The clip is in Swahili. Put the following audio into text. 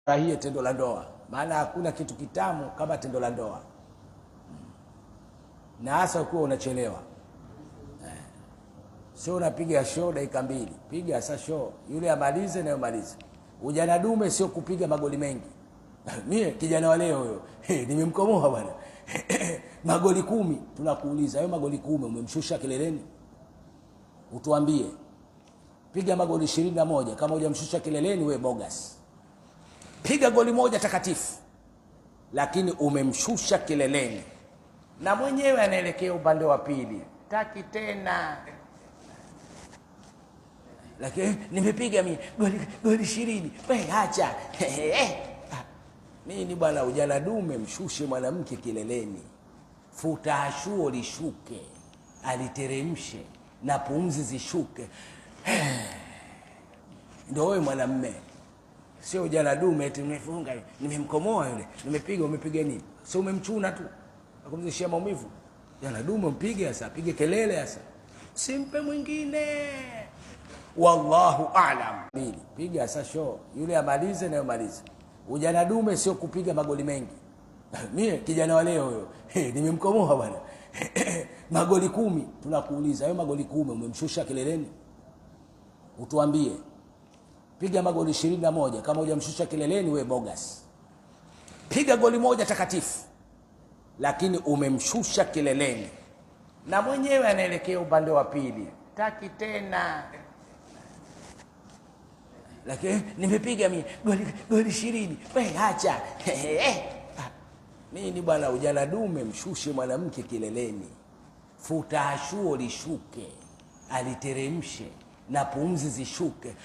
Furahie tendo la ndoa, maana hakuna kitu kitamu kama tendo la ndoa, na hasa ukiwa unachelewa. Sio unapiga show dakika 2, piga sasa show yule amalize na umalize. Ujana dume sio kupiga magoli mengi. Mie kijana wa leo huyo, nimemkomoa bwana. Magoli 10, tunakuuliza hayo magoli 10 umemshusha kileleni? Utuambie. Piga magoli 21, kama hujamshusha kileleni we bogus. Piga goli moja takatifu, lakini umemshusha kileleni, na mwenyewe anaelekea upande wa pili, taki tena. Lakini nimepiga mimi goli 20, wewe acha. Nini bwana, ujana dume, mshushe mwanamke kileleni, futa ashuo lishuke, aliteremshe na pumzi zishuke. Ndio wewe mwanamume, sio ujana dume eti nimefunga, nimemkomoa yule, nimepiga. Umepiga nini? Sio umemchuna tu akumzishia maumivu? Jana dume mpige sasa, apige kelele sasa, simpe mwingine. Wallahu a'lam. Piga sasa show yule amalize na umalize. Ujana dume sio kupiga magoli mengi. Mie kijana wa leo huyo, nimemkomoa bwana. Magoli 10, tunakuuliza hayo magoli 10 umemshusha kileleni? Utuambie. Piga magoli 21, kama hujamshusha kileleni we bogus. Piga goli moja takatifu, lakini umemshusha kileleni, na mwenyewe anaelekea upande wa pili, taki tena. Lakini nimepiga mimi goli 20, wewe acha. Nini bwana, ujana dume, mshushe mwanamke kileleni, futa ashuo lishuke, aliteremshe na pumzi zishuke.